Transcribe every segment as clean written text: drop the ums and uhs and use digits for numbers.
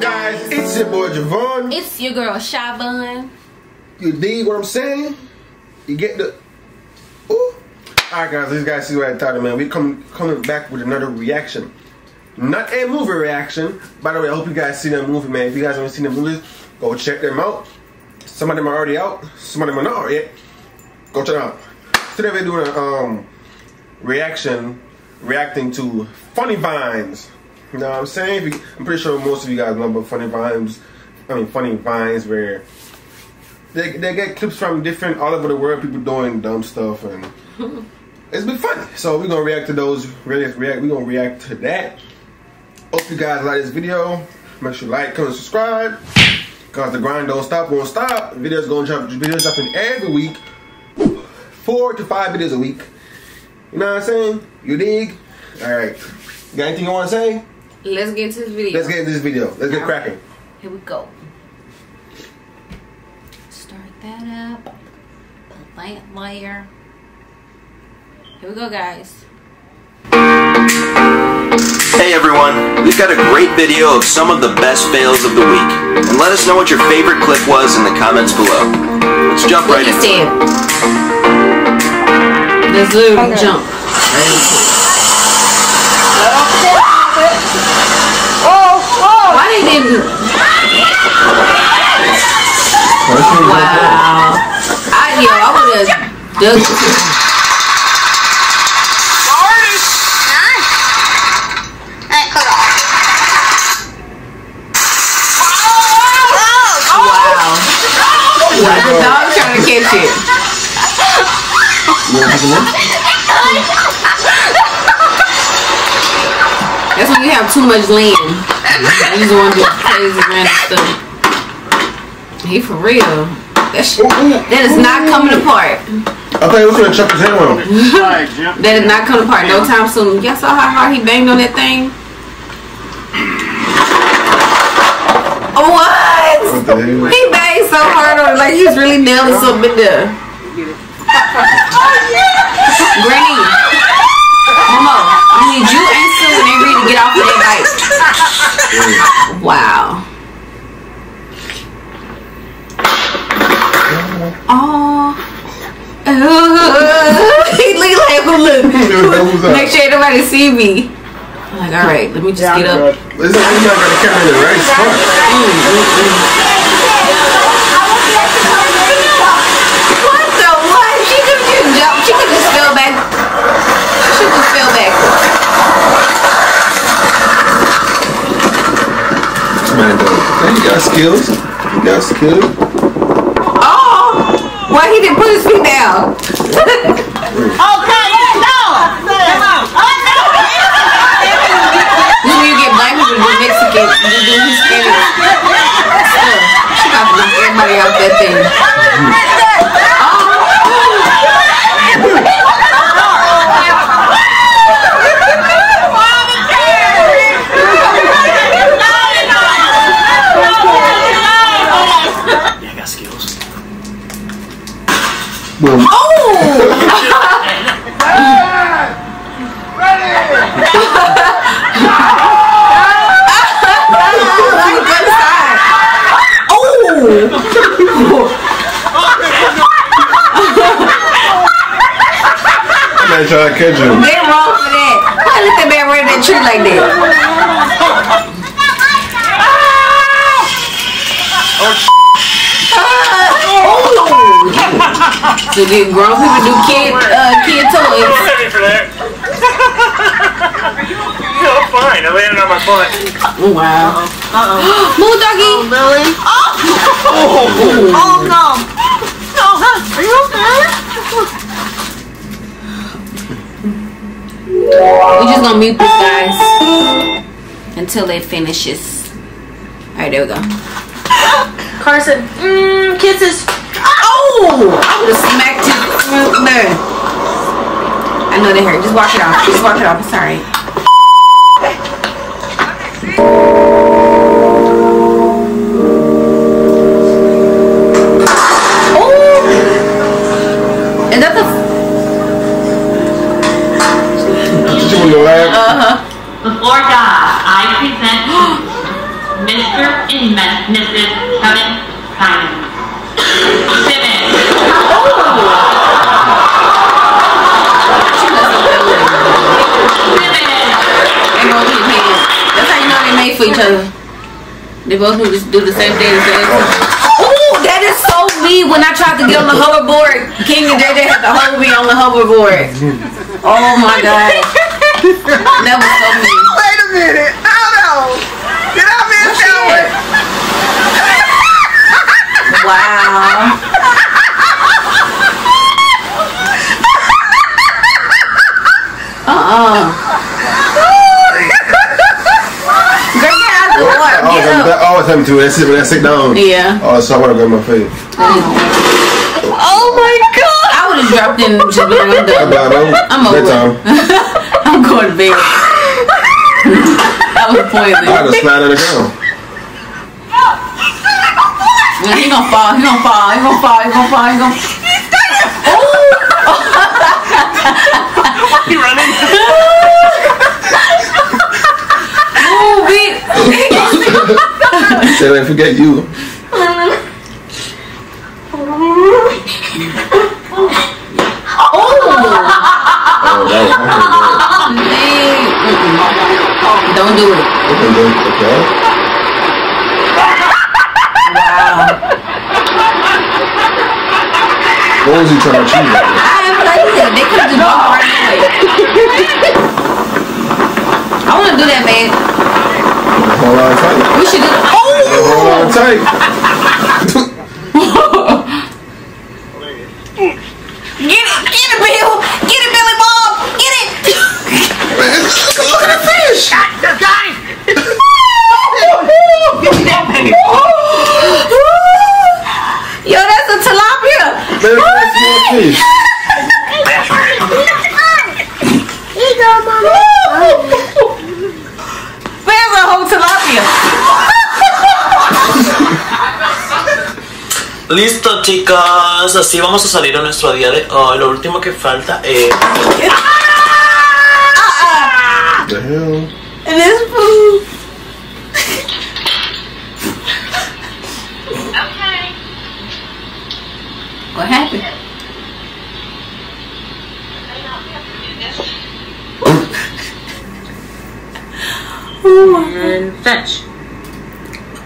up, guys? It's your boy Javon. It's your girl Shabun. You dig what I'm saying? You get the ooh. Alright guys, these guys see what I thought, man. We coming back with another reaction. Not a movie reaction. By the way, I hope you guys see that movie, man. If you guys haven't seen the movies, go check them out. Some of them are already out, some of them are not out yet. Go check them out. Today we're doing a reacting to Funny Vines. You know what I'm saying? I'm pretty sure most of you guys know about Funny Vines. Funny Vines where they get clips from all over the world, people doing dumb stuff, and it's been funny. So we're gonna react to those. We're gonna react to that. Hope you guys like this video. Make sure you like, comment, subscribe. Cause the grind don't stop, won't stop. Videos dropping every week. 4 to 5 videos a week. You know what I'm saying? You dig? Alright. Got anything you wanna say? Let's get into this video. Let's get into this video. Let's get cracking. Here we go. Start that up. Put that layer. Here we go, guys. Hey everyone, we've got a great video of some of the best fails of the week. And let us know what your favorite clip was in the comments below. Let's jump right into it. Let's literally jump. Why they didn't? Wow. I would have dug it. Wow. The dog's trying to catch it. That's when you have too much land. You just want to do crazy random stuff. He for real. That is not coming apart. I thought he was gonna chuck his head on him. That is not coming apart no time soon. Y'all saw how hard he banged on that thing? What? He banged so hard on it, like he's really nailing something there. Granny, Momo, I need you and Sue and Avery to get off of that bike. Wow. Oh. He look. Make sure nobody see me. I'm like, all right, let me just get up. Listen, I'm not gonna carry the right spot. What the what? She could just jump. She could just fell back. She should just fell backwards. Man, you got skills. You got skills. Oh, why he didn't put his feet down? Okay, you get black people to do Mexican, you do Hispanic stuff. She got to knock everybody out that thing. Yeah, I got skills. Boom. Oh! I'm trying to catch him. They wrong for that. Why let that man run that tree like that? So the grown people do kid toys. I'm ready for that. No, fine. I landed on my butt. Wow. Move, doggy. Oh, really? Oh no. No. Are you okay? We're just gonna mute this, guys, until it finishes. Alright, there we go. Carson, kisses. Oh! I would have smacked it there. I know they hurt. Just wash it off. Just wash it off. It's alright. Oh! Is that the... You want to laugh? Before God, I present Mr. and Mrs. Kevin Simon. Simmons. That's how you know they made for each other. They both do the same thing. Ooh, that is so me. When I tried to get on the hoverboard, King and JJ had to hold me on the hoverboard. Oh my god, that was so me. Wait a minute. Hold on. Get out of here, shower. Wow. I always have to. That's it when I sit down. Yeah. Oh, so I want to grab my face. Oh my god! I would have dropped in just been I'm done. I'm over it. I'm going to bed. That was poison. I just slide on the ground. He gonna fall. He gonna fall. He gonna fall. He gonna fall. He gonna. You running? Oh, beat. Say, I forget you. Don't do it. Okay. Wow. What was he trying to achieve? I am like that. They could have just walked right away. I want to do that, man. Hold on tight. We should do it. Oh! Hold on tight. Get it, Bill. Get it, Billy Bob. Get it. Man, look at the fish. The guy! Yo, that's a tilapia. Man, that's more fish. There's a whole tilapia. Listo, chicas, así vamos a salir a nuestro día de hoy. Lo último que falta es... The hell? It is food. Okay. What happened? And fetch.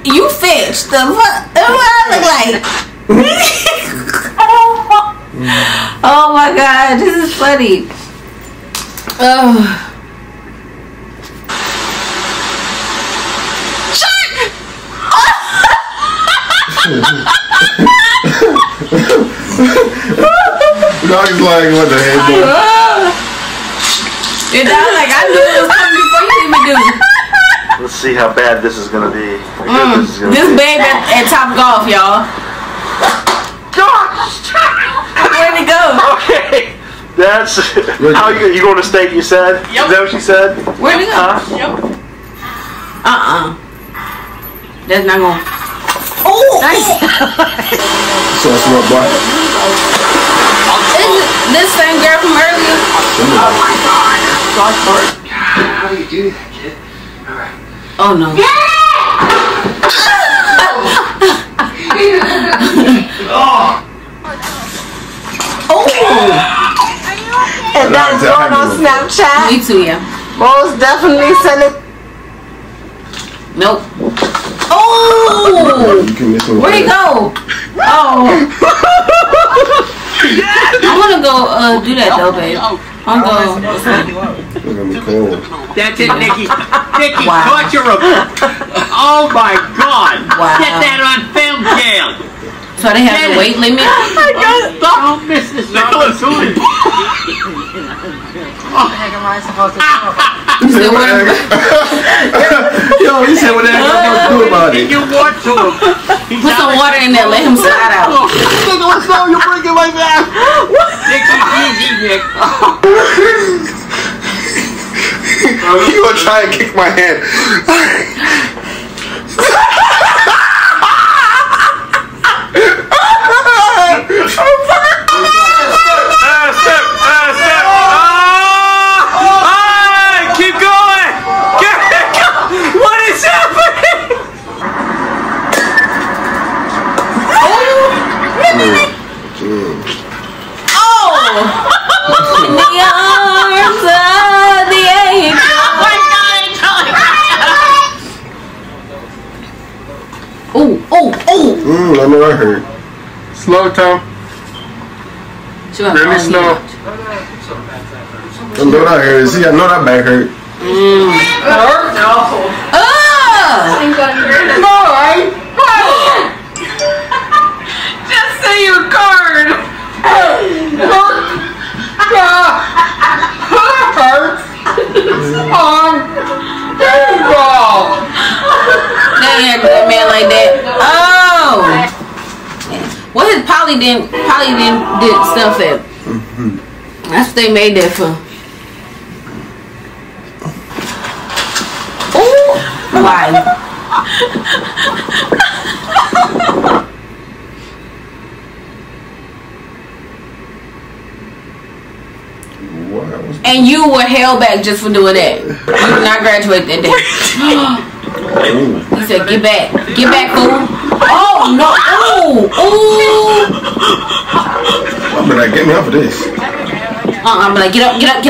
You fetched the what? What I look like? Oh my god, this is funny. Oh. Dog's like, what the hell? Your dog like, I knew it was coming before you even do. Let's see how bad this is gonna be. This babe at Top Golf, y'all. Where'd it go? Okay, that's how you going to state. You said. Yep. Is that what you said? Where'd it go? That's not going. Oh, nice. So smart boy. Is this same girl from earlier? Oh my God! How do you do that, kid? All right. Oh no. Oh. And that's going on Snapchat. Me too, yeah. Most definitely send it. Nope. Oh! You can miss one. Where'd he go? Oh. I wanna go do that though, babe. I'm going. It's gonna be cold. That's it, Nikki. Nikki, Wow. torture him. Oh my God. Wow. Get that on film, Gail. So they have the weight limit? Don't miss this Nicholas Hood. Still wearing- Yo, he said what the heck I'm gonna do about it. You want to him. Put some water in there, let him slide out. Nicholas, no, you bring it like that. Nicky, easy, Nick. You gonna try and kick my hand? Keep going. What is happening? I know I heard. Slow, Tom. Really slow. I know I heard. See, I know that back hurt. No. No, right? Just say your card. Hurts. On baseball. They ain't a man like that. Oh. What is Polly did stuff at? That's what they made that for. Ooh. Why? And you were held back just for doing that. You did not graduate that day. He said, "Get back, fool." Oh no! Ooh! I'm gonna get me off of this. I'm like, get up, get it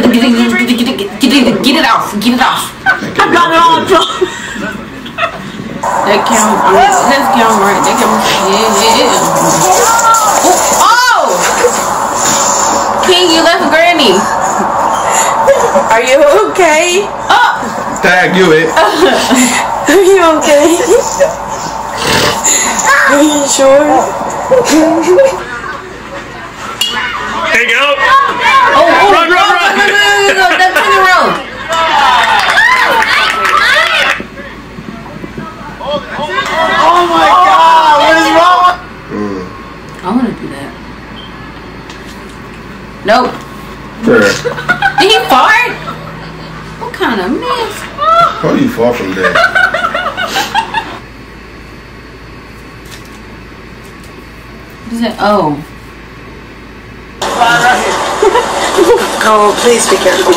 off. I got it all done. That count, that's count right. That count, yeah. Oh! King, you left Granny. Are you okay? Oh! Tag you it. Are you okay? Are you sure? Hey, go! Oh, run! Go, that's in the road. Oh my God! What is wrong? I want to do that. Nope. Sure. Did he fart? What kind of mess? How are you far from that? What is that? Oh. Oh, please be careful.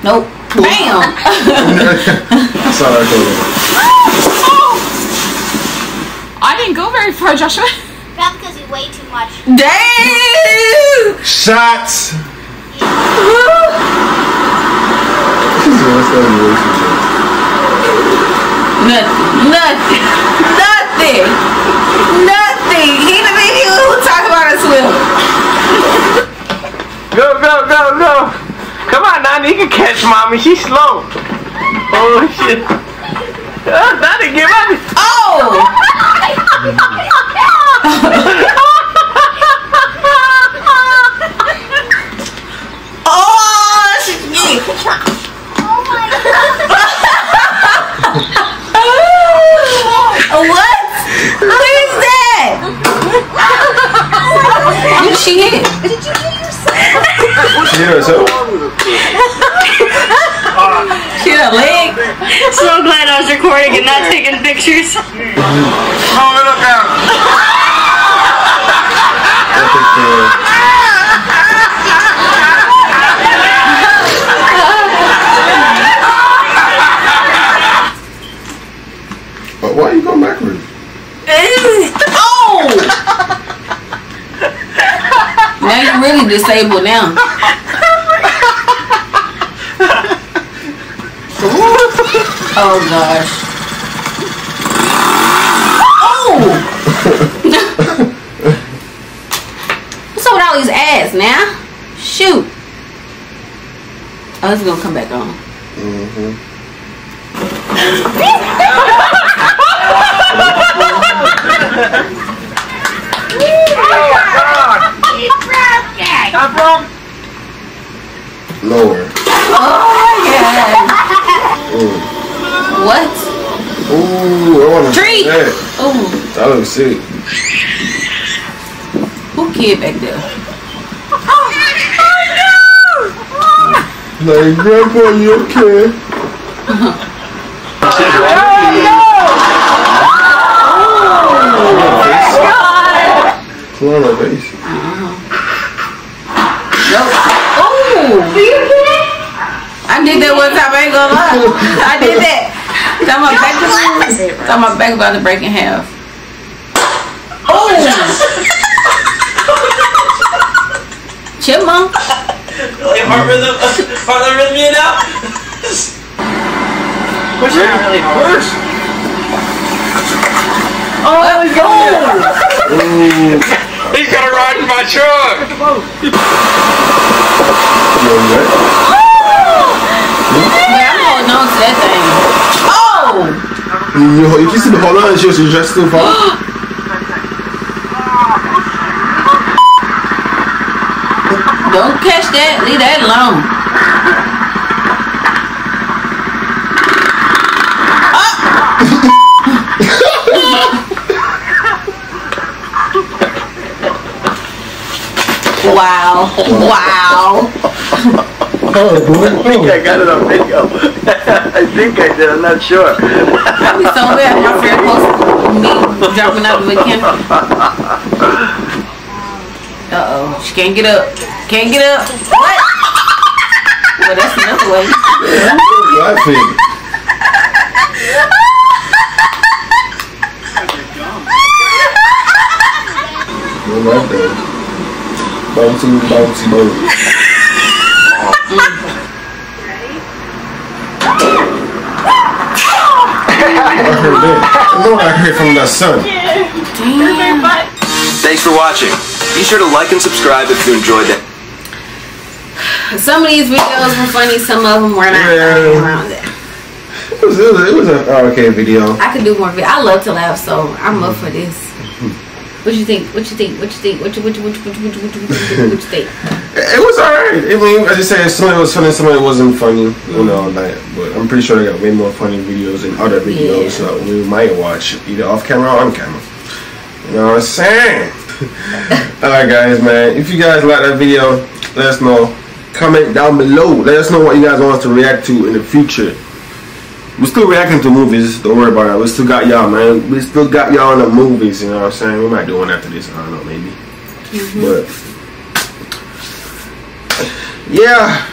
Nope. Bam! Sorry, I didn't go very far, Joshua. Probably because you weigh too much. Damn! Shots! Nothing. He the video who talk about a swim. Go. Come on, Nani, you can catch mommy. She's slow. Oh, shit. Nani, get mommy. Oh! Oh, shit. Oh my God. What? What is that? Who did she hit? Did you hit yourself? She hit herself? She hit her leg? So glad I was recording and not taking pictures. Oh, look out. But why are you going backwards? Oh! Now you're really disabled now. Oh gosh. Oh! What's up with all these ads now? Shoot. Oh, it's gonna come back on. Lower. Oh my God. What? Ooh, I want to Treat. that. Ooh. That looks sick. Who kid back there? Like, Grandpa, you okay? Pull on her face. Nope. Oh! I did that one time, I ain't gonna lie. I did that. Got my back about to break in half. Oh! Chipmunk. Like heart rhythm now. push it. Push. Oh, he's gonna ride in my truck. Yeah, I'm holding on to that thing. Oh! You can see the whole line. She's just too far. Don't catch that. Leave that alone. Wow. Wow. I think I got it on video. I think I did. I'm not sure. I'd be so weird. My friend posted me dropping out the camera. Uh-oh. She can't get up. Can't get up. What? Well, that's another way. Laughing. Like that. Bouncy, bouncy, bouncy. I heard that. I know I heard from the sun. Thanks for watching. Be sure to like and subscribe if you enjoyed it. Some of these videos were funny, some of them were not. Around it. It was an okay video. I could do more video. I love to laugh, so I'm up for this. What you think? What you think? What you think? What you think? It was alright. I mean, as you say, some of it was funny, some of it wasn't funny. You know, like, but I'm pretty sure they got way more funny videos than other videos that we might watch either off camera or on camera. You know what I'm saying? Alright, guys, man. If you guys like that video, let us know. Comment down below. Let us know what you guys want us to react to in the future. We're still reacting to movies. Don't worry about it. We still got y'all, man. We still got y'all in the movies. You know what I'm saying? We might do one after this. I don't know, maybe. But yeah.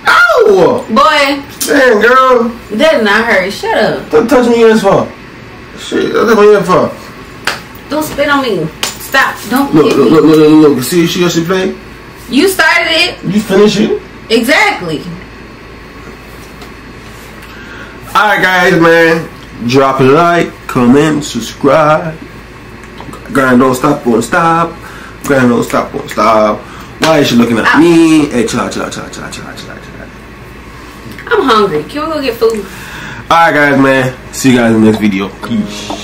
Ow! Boy. Damn, girl. That did not hurt. Shut up. Don't touch me as far. Shit, that's what you're for. Don't spit on me. Stop. Don't look, hit me. Look. See how she play? You started it. You finish it? Exactly. Alright, guys, man. Drop a like, comment, subscribe. Grind, don't stop, won't stop. Grind, don't stop, won't stop. Why is she looking at me? Hey, chill. I'm hungry. Can we go get food? Alright, guys, man. See you guys in the next video. Peace.